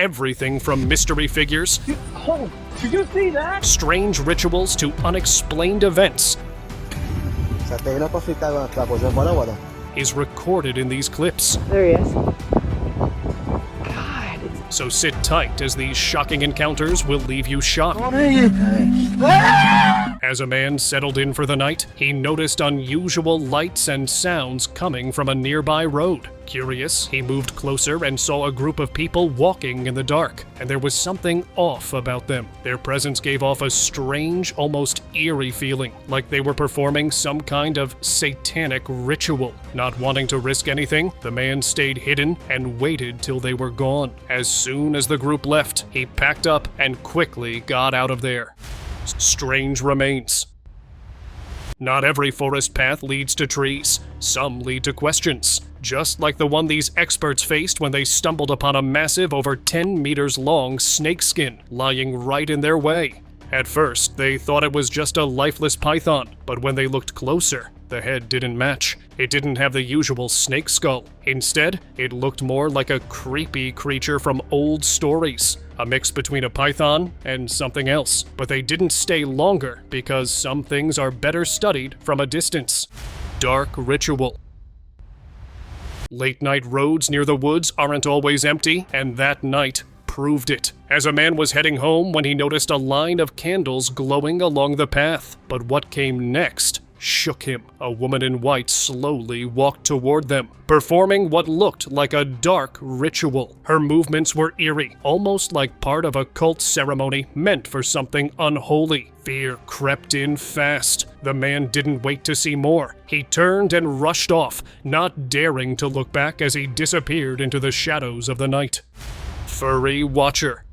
everything from mystery figures, Oh, did you see that? strange rituals to unexplained events Sa tela pa fita tapos wala. is recorded in these clips. There he is. So sit tight as these shocking encounters will leave you shocked. As a man settled in for the night, he noticed unusual lights and sounds coming from a nearby road. Curious, he moved closer and saw a group of people walking in the dark, and there was something off about them. Their presence gave off a strange, almost eerie feeling, like they were performing some kind of satanic ritual. Not wanting to risk anything, the man stayed hidden and waited till they were gone. As soon as the group left, he packed up and quickly got out of there. Strange remains. Not every forest path leads to trees. Some lead to questions, just like the one these experts faced when they stumbled upon a massive, over 10 meters long snakeskin lying right in their way. At first, they thought it was just a lifeless python, but when they looked closer, the head didn't match. It didn't have the usual snake skull. Instead, it looked more like a creepy creature from old stories, a mix between a python and something else. But they didn't stay longer because some things are better studied from a distance. Dark ritual. Late-night roads near the woods aren't always empty, and that night proved it, as a man was heading home when he noticed a line of candles glowing along the path. But what came next shook him. A woman in white slowly walked toward them, performing what looked like a dark ritual. Her movements were eerie, almost like part of a cult ceremony meant for something unholy. Fear crept in fast. The man didn't wait to see more. He turned and rushed off, not daring to look back as he disappeared into the shadows of the night. Furry watcher.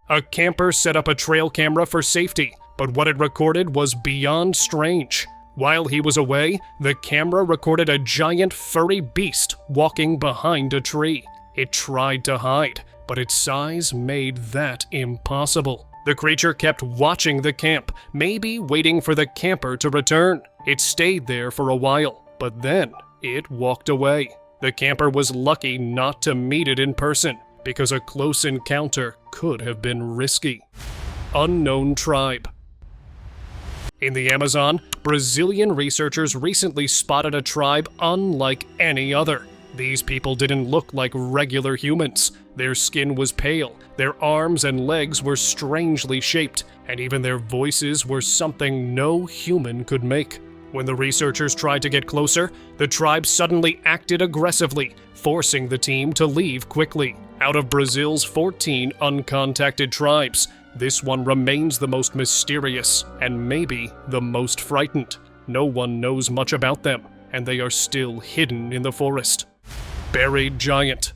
A camper set up a trail camera for safety, but what it recorded was beyond strange. While he was away, the camera recorded a giant furry beast walking behind a tree. It tried to hide, but its size made that impossible. The creature kept watching the camp, maybe waiting for the camper to return. It stayed there for a while, but then it walked away. The camper was lucky not to meet it in person, because a close encounter could have been risky. Unknown tribe. In the Amazon, Brazilian researchers recently spotted a tribe unlike any other. These people didn't look like regular humans. Their skin was pale, their arms and legs were strangely shaped, and even their voices were something no human could make. When the researchers tried to get closer, the tribe suddenly acted aggressively, forcing the team to leave quickly. Out of Brazil's 14 uncontacted tribes, this one remains the most mysterious and maybe the most frightened. No one knows much about them, and they are still hidden in the forest. Buried giant.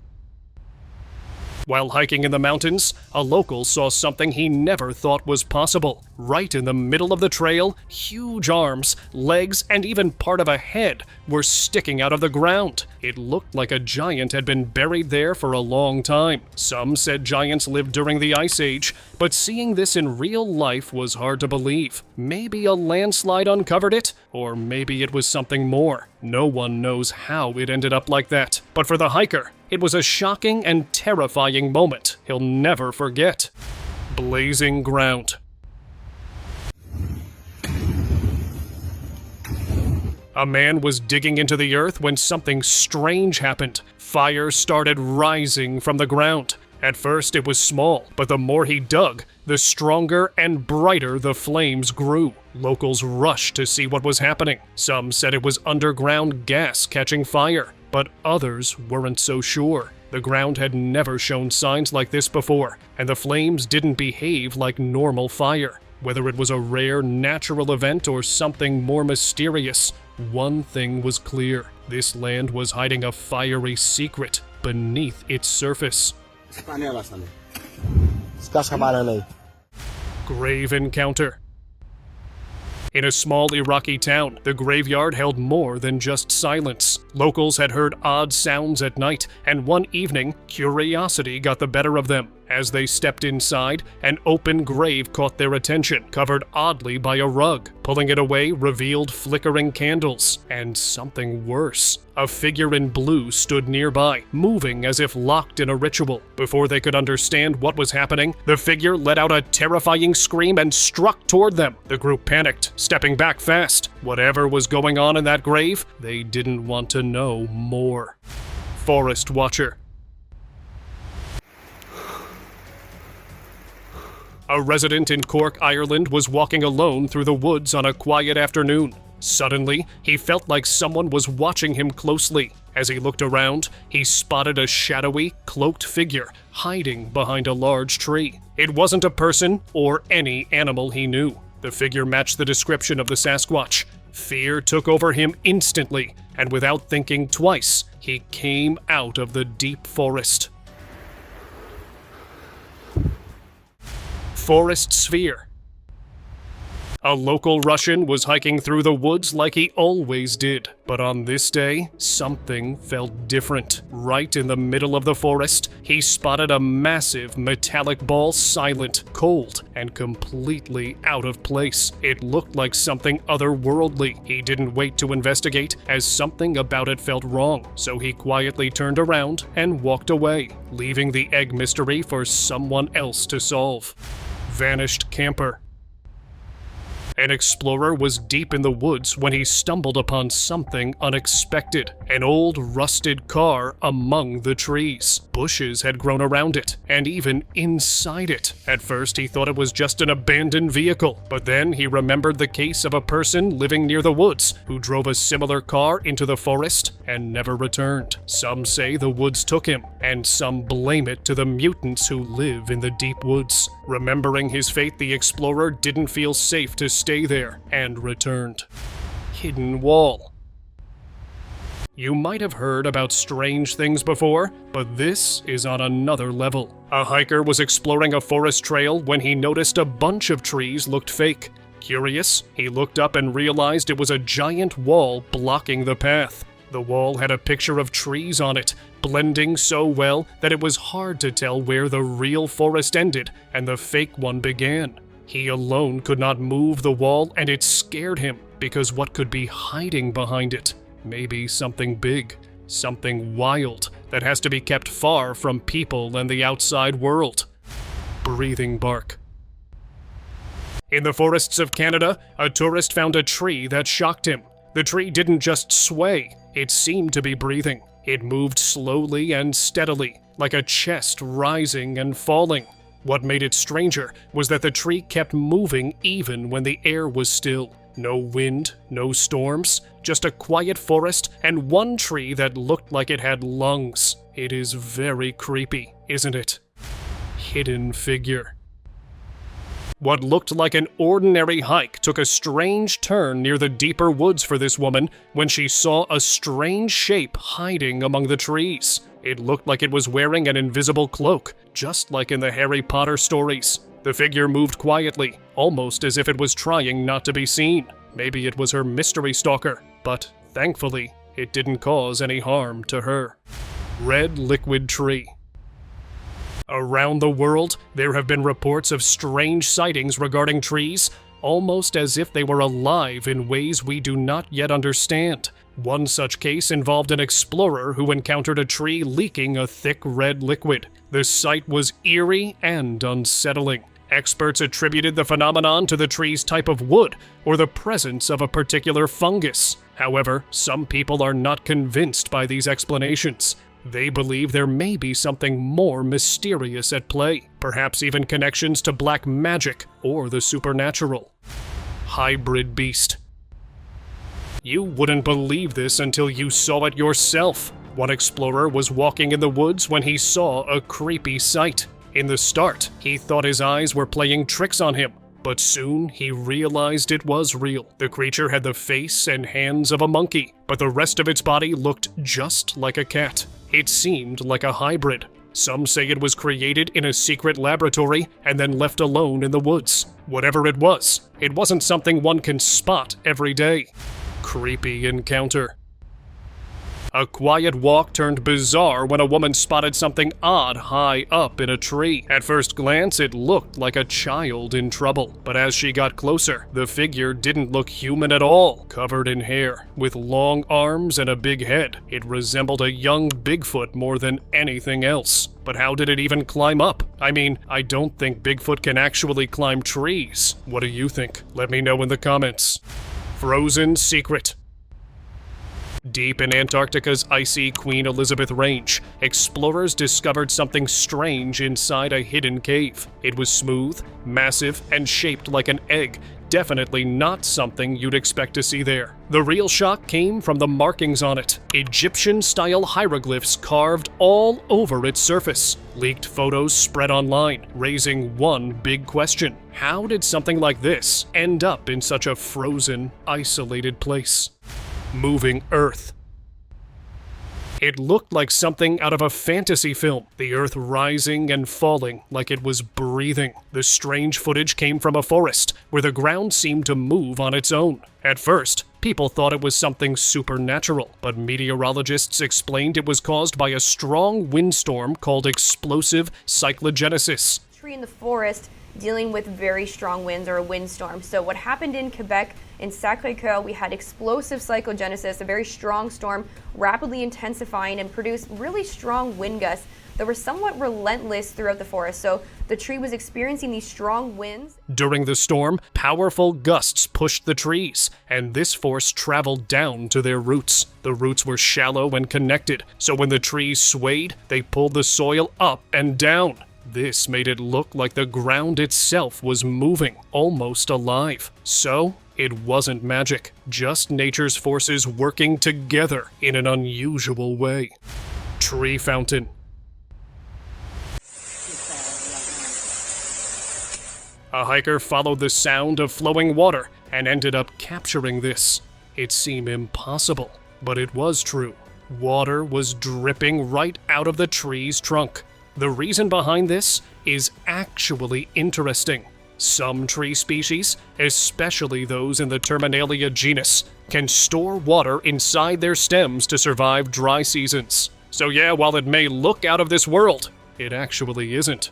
While hiking in the mountains, a local saw something he never thought was possible. Right in the middle of the trail, huge arms, legs, and even part of a head were sticking out of the ground. It looked like a giant had been buried there for a long time. Some said giants lived during the Ice Age, but seeing this in real life was hard to believe. Maybe a landslide uncovered it, or maybe it was something more. No one knows how it ended up like that. But for the hiker, it was a shocking and terrifying moment he'll never forget. Blazing ground. A man was digging into the earth when something strange happened. Fire started rising from the ground. At first it was small, but the more he dug, the stronger and brighter the flames grew. Locals rushed to see what was happening. Some said it was underground gas catching fire, but others weren't so sure. The ground had never shown signs like this before, and the flames didn't behave like normal fire. Whether it was a rare natural event or something more mysterious, one thing was clear. This land was hiding a fiery secret beneath its surface. Grave encounter. In a small Iraqi town, the graveyard held more than just silence. Locals had heard odd sounds at night, and one evening, curiosity got the better of them. As they stepped inside, an open grave caught their attention, covered oddly by a rug. Pulling it away revealed flickering candles, and something worse. A figure in blue stood nearby, moving as if locked in a ritual. Before they could understand what was happening, the figure let out a terrifying scream and struck toward them. The group panicked, stepping back fast. Whatever was going on in that grave, they didn't want to know more. Forest Watcher. A resident in Cork, Ireland, was walking alone through the woods on a quiet afternoon. Suddenly, he felt like someone was watching him closely. As he looked around, he spotted a shadowy, cloaked figure hiding behind a large tree. It wasn't a person or any animal he knew. The figure matched the description of the Sasquatch. Fear took over him instantly, and without thinking twice, he came out of the deep forest. Forest Sphere. A local Russian was hiking through the woods like he always did, but on this day, something felt different. Right in the middle of the forest, he spotted a massive metallic ball, silent, cold, and completely out of place. It looked like something otherworldly. He didn't wait to investigate, as something about it felt wrong, so he quietly turned around and walked away, leaving the egg mystery for someone else to solve. Vanished camper. An explorer was deep in the woods when he stumbled upon something unexpected. An old, rusted car among the trees. Bushes had grown around it, and even inside it. At first, he thought it was just an abandoned vehicle, but then he remembered the case of a person living near the woods who drove a similar car into the forest and never returned. Some say the woods took him, and some blame it to the mutants who live in the deep woods. Remembering his fate, the explorer didn't feel safe to stay there and returned. Hidden wall. You might have heard about strange things before, but this is on another level. A hiker was exploring a forest trail when he noticed a bunch of trees looked fake. Curious, he looked up and realized it was a giant wall blocking the path. The wall had a picture of trees on it, blending so well that it was hard to tell where the real forest ended and the fake one began. He alone could not move the wall, and it scared him, because what could be hiding behind it? Maybe something big, something wild, that has to be kept far from people and the outside world. Breathing bark. In the forests of Canada, a tourist found a tree that shocked him. The tree didn't just sway, it seemed to be breathing. It moved slowly and steadily, like a chest rising and falling. What made it stranger was that the tree kept moving even when the air was still. No wind, no storms, just a quiet forest and one tree that looked like it had lungs. It is very creepy, isn't it? Hidden figure. What looked like an ordinary hike took a strange turn near the deeper woods for this woman when she saw a strange shape hiding among the trees. It looked like it was wearing an invisible cloak, just like in the Harry Potter stories. The figure moved quietly, almost as if it was trying not to be seen. Maybe it was her mystery stalker, but thankfully, it didn't cause any harm to her. Red liquid tree. Around the world, there have been reports of strange sightings regarding trees, almost as if they were alive in ways we do not yet understand. One such case involved an explorer who encountered a tree leaking a thick red liquid. The sight was eerie and unsettling. Experts attributed the phenomenon to the tree's type of wood or the presence of a particular fungus. However, some people are not convinced by these explanations. They believe there may be something more mysterious at play, perhaps even connections to black magic or the supernatural. Hybrid beast. You wouldn't believe this until you saw it yourself. One explorer was walking in the woods when he saw a creepy sight. In the start, he thought his eyes were playing tricks on him, but soon he realized it was real. The creature had the face and hands of a monkey, but the rest of its body looked just like a cat. It seemed like a hybrid. Some say it was created in a secret laboratory and then left alone in the woods. Whatever it wasn't something one can spot every day. Creepy encounter. A quiet walk turned bizarre when a woman spotted something odd high up in a tree. At first glance, it looked like a child in trouble, but as she got closer, the figure didn't look human at all. Covered in hair, with long arms and a big head, it resembled a young Bigfoot more than anything else. But how did it even climb up? I mean, I don't think Bigfoot can actually climb trees. What do you think? Let me know in the comments. Frozen secret. Deep in Antarctica's icy Queen Elizabeth Range, explorers discovered something strange inside a hidden cave. It was smooth, massive, and shaped like an egg. Definitely not something you'd expect to see there. The real shock came from the markings on it. Egyptian-style hieroglyphs carved all over its surface. Leaked photos spread online, raising one big question. How did something like this end up in such a frozen, isolated place? Moving Earth. It looked like something out of a fantasy film, the Earth rising and falling like it was breathing. The strange footage came from a forest, where the ground seemed to move on its own. At first, people thought it was something supernatural, but meteorologists explained it was caused by a strong windstorm called explosive cyclogenesis. Tree in the forest dealing with very strong winds or a windstorm. So what happened in Quebec, in Sacré-Cœur, we had explosive cyclogenesis, a very strong storm, rapidly intensifying and produced really strong wind gusts that were somewhat relentless throughout the forest. So the tree was experiencing these strong winds. During the storm, powerful gusts pushed the trees, and this force traveled down to their roots. The roots were shallow and connected, so when the trees swayed, they pulled the soil up and down. This made it look like the ground itself was moving, almost alive. So, it wasn't magic, just nature's forces working together in an unusual way. Tree fountain. A hiker followed the sound of flowing water and ended up capturing this. It seemed impossible, but it was true. Water was dripping right out of the tree's trunk. The reason behind this is actually interesting. Some tree species, especially those in the Terminalia genus, can store water inside their stems to survive dry seasons. So yeah, while it may look out of this world, it actually isn't.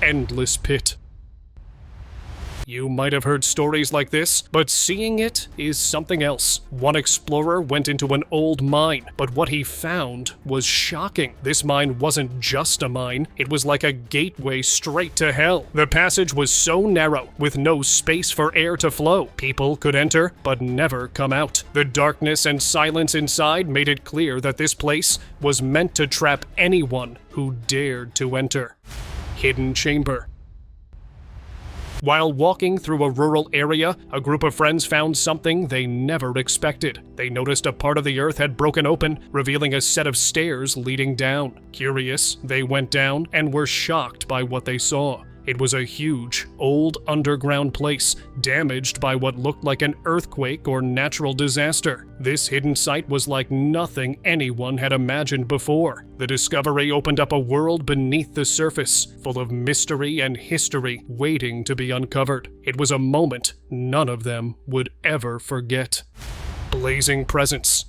Endless pit. You might have heard stories like this, but seeing it is something else. One explorer went into an old mine, but what he found was shocking. This mine wasn't just a mine, it was like a gateway straight to hell. The passage was so narrow, with no space for air to flow. People could enter, but never come out. The darkness and silence inside made it clear that this place was meant to trap anyone who dared to enter. Hidden chamber. While walking through a rural area, a group of friends found something they never expected. They noticed a part of the earth had broken open, revealing a set of stairs leading down. Curious, they went down and were shocked by what they saw. It was a huge, old underground place, damaged by what looked like an earthquake or natural disaster. This hidden site was like nothing anyone had imagined before. The discovery opened up a world beneath the surface, full of mystery and history waiting to be uncovered. It was a moment none of them would ever forget. Blazing presence.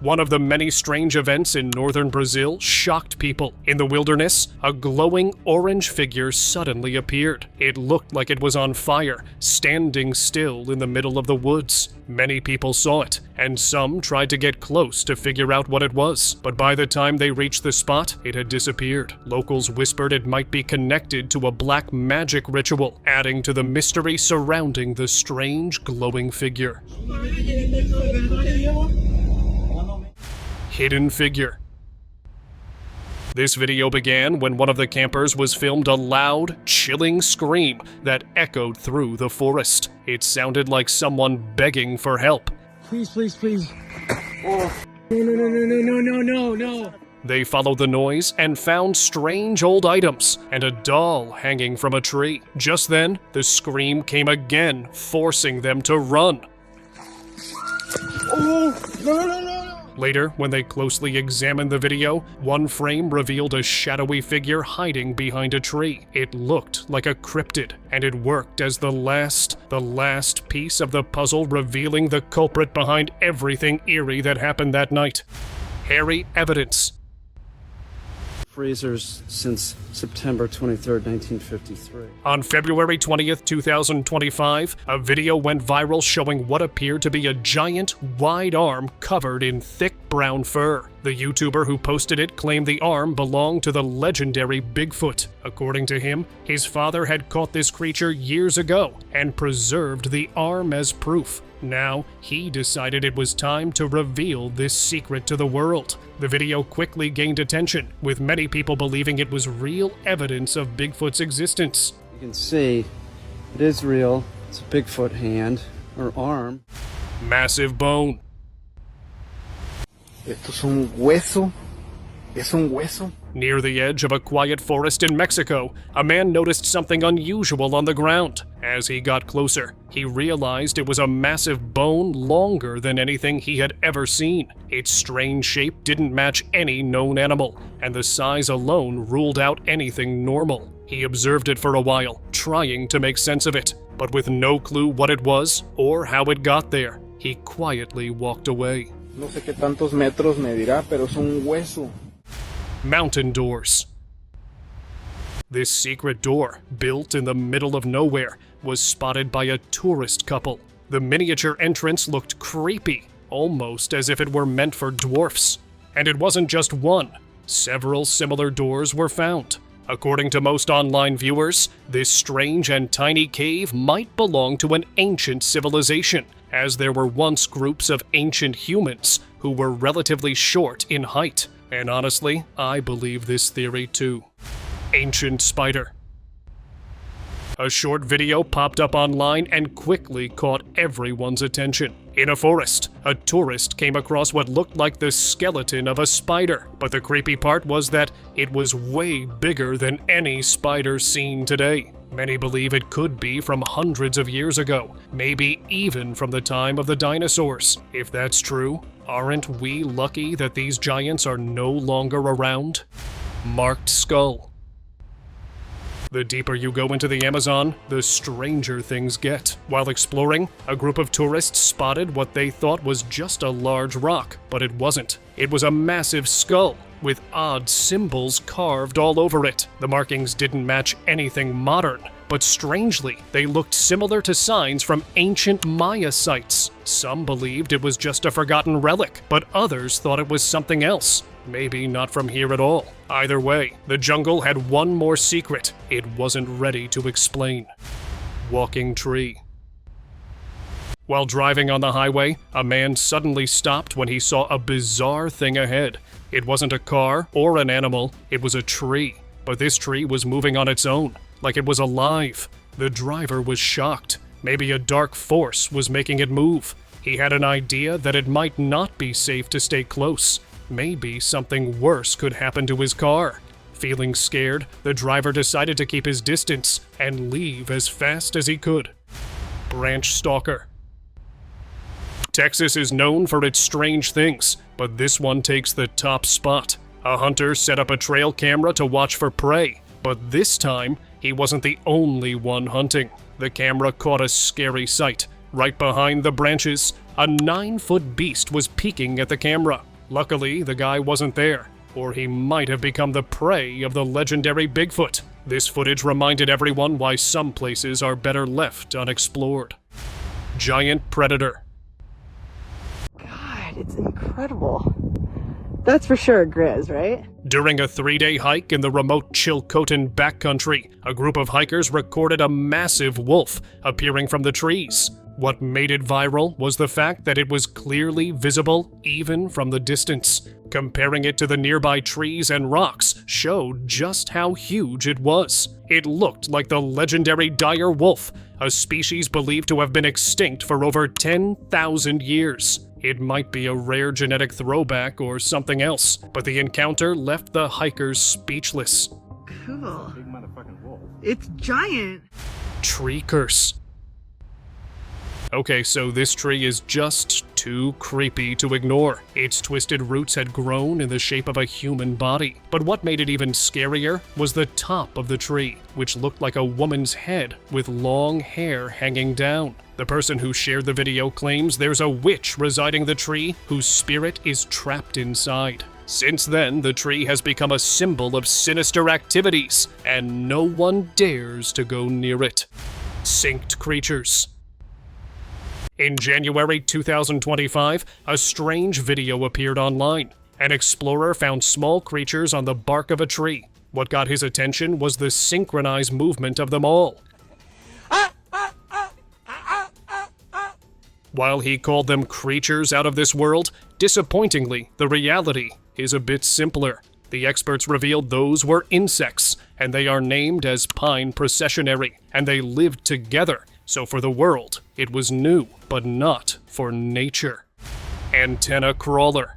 One of the many strange events in northern Brazil shocked people. In the wilderness, a glowing orange figure suddenly appeared. It looked like it was on fire, standing still in the middle of the woods. Many people saw it, and some tried to get close to figure out what it was. But by the time they reached the spot, it had disappeared. Locals whispered it might be connected to a black magic ritual, adding to the mystery surrounding the strange glowing figure. Hidden figure. This video began when one of the campers was filmed a loud, chilling scream that echoed through the forest. It sounded like someone begging for help. Please, please, please. Oh. No. They followed the noise and found strange old items and a doll hanging from a tree. Just then, the scream came again, forcing them to run. Oh, no. Later, when they closely examined the video, one frame revealed a shadowy figure hiding behind a tree. It looked like a cryptid, and it worked as the last piece of the puzzle, revealing the culprit behind everything eerie that happened that night. Hairy evidence. Freezers since September 23rd, 1953. On February 20th, 2025, a video went viral showing what appeared to be a giant, wide arm covered in thick brown fur. The YouTuber who posted it claimed the arm belonged to the legendary Bigfoot. According to him, his father had caught this creature years ago and preserved the arm as proof. Now, he decided it was time to reveal this secret to the world. The video quickly gained attention, with many people believing it was real evidence of Bigfoot's existence. You can see it is real. It's a Bigfoot hand or arm. Massive bone. Esto es un hueso. Es un hueso. Near the edge of a quiet forest in Mexico, a man noticed something unusual on the ground. As he got closer, he realized it was a massive bone longer than anything he had ever seen. Its strange shape didn't match any known animal, and the size alone ruled out anything normal. He observed it for a while, trying to make sense of it, but with no clue what it was or how it got there, he quietly walked away. No sé qué tantos metros medirá, pero es un hueso. Mountain doors. This secret door, built in the middle of nowhere, was spotted by a tourist couple. The miniature entrance looked creepy, almost as if it were meant for dwarfs. And it wasn't just one. Several similar doors were found. According to most online viewers, this strange and tiny cave might belong to an ancient civilization, as there were once groups of ancient humans who were relatively short in height. And honestly, I believe this theory too. Ancient spider. A short video popped up online and quickly caught everyone's attention. In a forest, a tourist came across what looked like the skeleton of a spider, but the creepy part was that it was way bigger than any spider seen today. Many believe it could be from hundreds of years ago, maybe even from the time of the dinosaurs. If that's true, aren't we lucky that these giants are no longer around? Marked skull. The deeper you go into the Amazon, the stranger things get. While exploring, a group of tourists spotted what they thought was just a large rock, but it wasn't. It was a massive skull, with odd symbols carved all over it. The markings didn't match anything modern, but strangely, they looked similar to signs from ancient Maya sites. Some believed it was just a forgotten relic, but others thought it was something else. Maybe not from here at all. Either way, the jungle had one more secret it wasn't ready to explain. Walking tree. While driving on the highway, a man suddenly stopped when he saw a bizarre thing ahead. It wasn't a car or an animal, it was a tree. But this tree was moving on its own, like it was alive. The driver was shocked. Maybe a dark force was making it move. He had an idea that it might not be safe to stay close. Maybe something worse could happen to his car. Feeling scared, the driver decided to keep his distance and leave as fast as he could. Branch stalker. Texas is known for its strange things, but this one takes the top spot. A hunter set up a trail camera to watch for prey, but this time, he wasn't the only one hunting. The camera caught a scary sight. Right behind the branches, a 9-foot beast was peeking at the camera. Luckily, the guy wasn't there, or he might have become the prey of the legendary Bigfoot. This footage reminded everyone why some places are better left unexplored. Giant predator. God, it's incredible. That's for sure Grizz, right? During a 3-day hike in the remote Chilcotin backcountry, a group of hikers recorded a massive wolf appearing from the trees. What made it viral was the fact that it was clearly visible even from the distance. Comparing it to the nearby trees and rocks showed just how huge it was. It looked like the legendary dire wolf, a species believed to have been extinct for over 10,000 years. It might be a rare genetic throwback or something else, but the encounter left the hikers speechless. Cool. It's giant. Tree curse. Okay, so this tree is just too creepy to ignore. Its twisted roots had grown in the shape of a human body. But what made it even scarier was the top of the tree, which looked like a woman's head with long hair hanging down. The person who shared the video claims there's a witch residing the tree whose spirit is trapped inside. Since then, the tree has become a symbol of sinister activities, and no one dares to go near it. Synced creatures. In January 2025, a strange video appeared online. An explorer found small creatures on the bark of a tree. What got his attention was the synchronized movement of them all. While he called them creatures out of this world, disappointingly, the reality is a bit simpler. The experts revealed those were insects, and they are named as pine processionary, and they lived together. So for the world, it was new, but not for nature. Antenna crawler.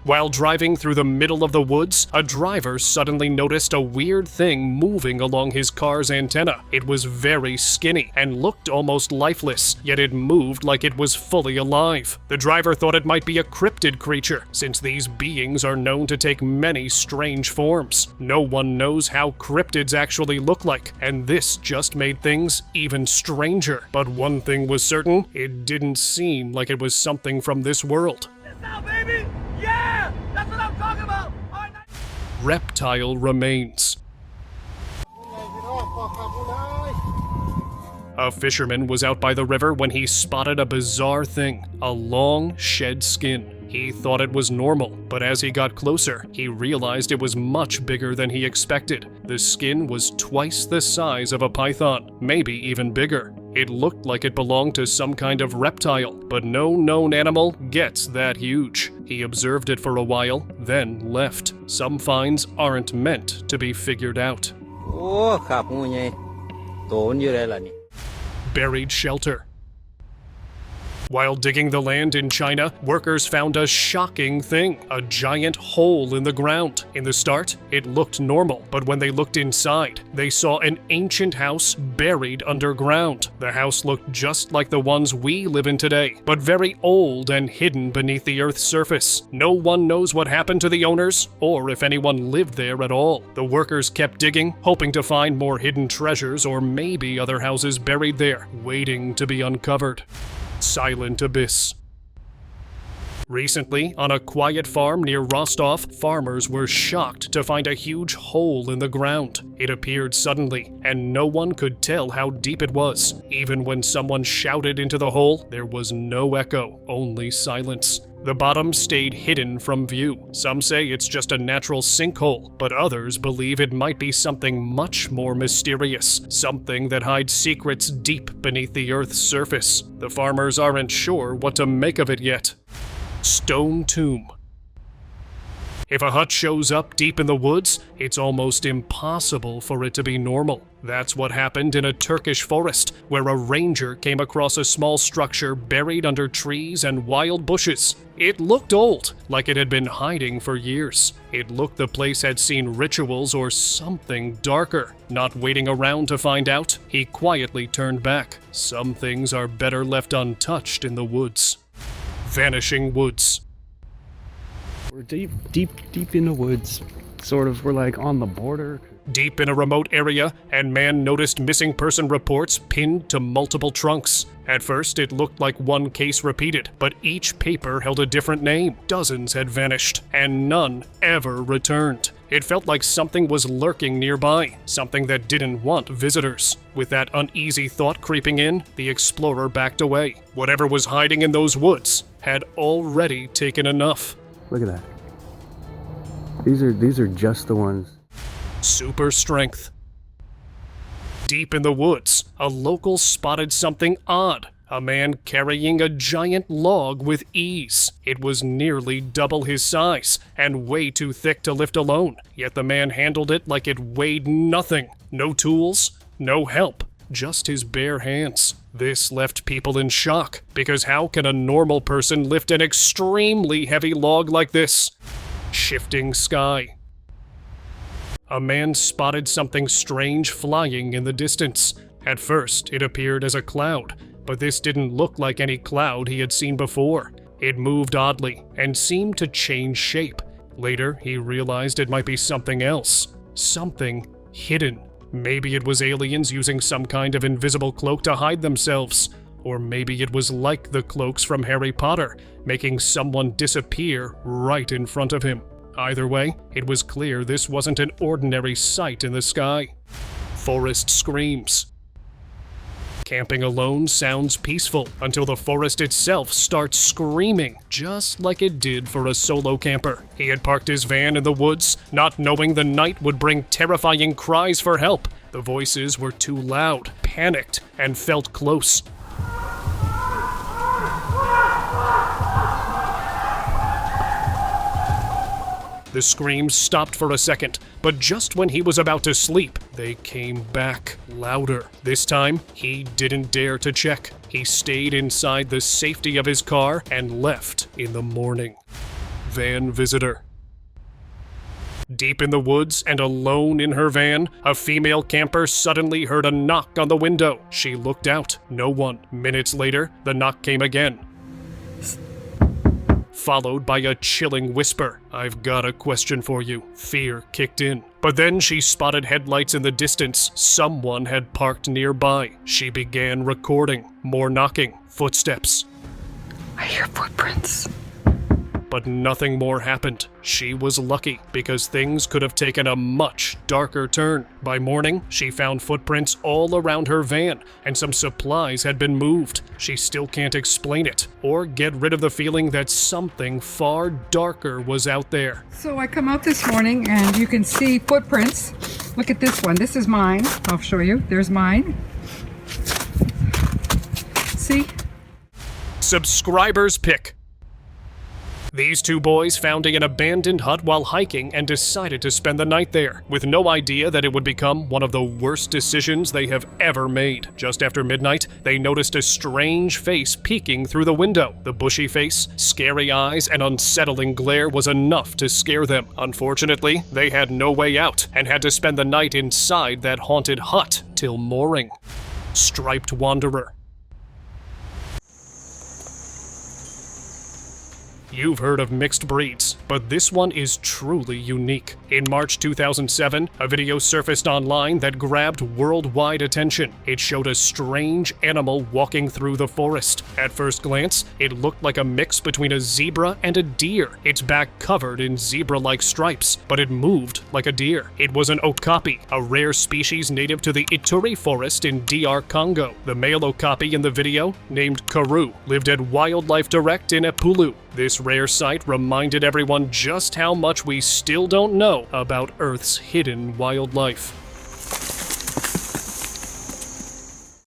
While driving through the middle of the woods, a driver suddenly noticed a weird thing moving along his car's antenna. It was very skinny and looked almost lifeless, yet it moved like it was fully alive. The driver thought it might be a cryptid creature, since these beings are known to take many strange forms. No one knows how cryptids actually look like, and this just made things even stranger. But one thing was certain, it didn't seem like it was something from this world. Now, baby! Yeah! That's what I'm talking about! Reptile remains. A fisherman was out by the river when he spotted a bizarre thing, a long, shed skin. He thought it was normal, but as he got closer, he realized it was much bigger than he expected. The skin was twice the size of a python, maybe even bigger. It looked like it belonged to some kind of reptile, but no known animal gets that huge. He observed it for a while, then left. Some finds aren't meant to be figured out. Buried shelter. While digging the land in China, workers found a shocking thing, a giant hole in the ground. In the start, it looked normal, but when they looked inside, they saw an ancient house buried underground. The house looked just like the ones we live in today, but very old and hidden beneath the Earth's surface. No one knows what happened to the owners, or if anyone lived there at all. The workers kept digging, hoping to find more hidden treasures or maybe other houses buried there, waiting to be uncovered. Silent abyss. Recently, on a quiet farm near Rostov, farmers were shocked to find a huge hole in the ground. It appeared suddenly, and no one could tell how deep it was. Even when someone shouted into the hole, there was no echo, only silence. The bottom stayed hidden from view. Some say it's just a natural sinkhole, but others believe it might be something much more mysterious, something that hides secrets deep beneath the Earth's surface. The farmers aren't sure what to make of it yet. Stone tomb. If a hut shows up deep in the woods, it's almost impossible for it to be normal. That's what happened in a Turkish forest, where a ranger came across a small structure buried under trees and wild bushes. It looked old, like it had been hiding for years. It looked the place had seen rituals or something darker. Not waiting around to find out, he quietly turned back. Some things are better left untouched in the woods. Vanishing woods. We're deep in the woods. Sort of, we're like on the border. Deep in a remote area, and man noticed missing person reports pinned to multiple trunks. At first, it looked like one case repeated, but each paper held a different name. Dozens had vanished, and none ever returned. It felt like something was lurking nearby, something that didn't want visitors. With that uneasy thought creeping in, the explorer backed away. Whatever was hiding in those woods had already taken enough. Look at that. These are just the ones. Super strength. Deep in the woods, a local spotted something odd. A man carrying a giant log with ease. It was nearly double his size, and way too thick to lift alone. Yet the man handled it like it weighed nothing. No tools, no help, just his bare hands. This left people in shock, because how can a normal person lift an extremely heavy log like this? Shifting sky. a man spotted something strange flying in the distance. At first, it appeared as a cloud, but this didn't look like any cloud he had seen before. It moved oddly and seemed to change shape. Later, he realized it might be something else. Something hidden. Maybe it was aliens using some kind of invisible cloak to hide themselves. Or maybe it was like the cloaks from Harry Potter, making someone disappear right in front of him. Either way, it was clear this wasn't an ordinary sight in the sky. Forest screams. Camping alone sounds peaceful until the forest itself starts screaming, just like it did for a solo camper. He had parked his van in the woods, not knowing the night would bring terrifying cries for help. The voices were too loud, panicked, and felt close. The screams stopped for a second, but just when he was about to sleep, they came back louder. This time, he didn't dare to check. He stayed inside the safety of his car and left in the morning. Van visitor. Deep in the woods and alone in her van, a female camper suddenly heard a knock on the window. She looked out. No one. Minutes later, the knock came again, followed by a chilling whisper. "I've got a question for you." Fear kicked in. But then she spotted headlights in the distance. Someone had parked nearby. She began recording. More knocking. Footsteps. I hear footprints. But nothing more happened. She was lucky, because things could have taken a much darker turn. By morning, she found footprints all around her van, and some supplies had been moved. She still can't explain it, or get rid of the feeling that something far darker was out there. So I come out this morning and you can see footprints. Look at this one. This is mine. I'll show you. There's mine. See? Subscribers pick. These two boys found an abandoned hut while hiking and decided to spend the night there, with no idea that it would become one of the worst decisions they have ever made. Just after midnight, they noticed a strange face peeking through the window. The bushy face, scary eyes, and unsettling glare was enough to scare them. Unfortunately, they had no way out and had to spend the night inside that haunted hut till morning. Striped Wanderer. You've heard of mixed breeds, but this one is truly unique. In March 2007, a video surfaced online that grabbed worldwide attention. It showed a strange animal walking through the forest. At first glance, it looked like a mix between a zebra and a deer. Its back covered in zebra-like stripes, but it moved like a deer. It was an okapi, a rare species native to the Ituri forest in DR Congo. The male okapi in the video, named Karu, lived at Wildlife Direct in Epulu. This rare sight reminded everyone just how much we still don't know about Earth's hidden wildlife.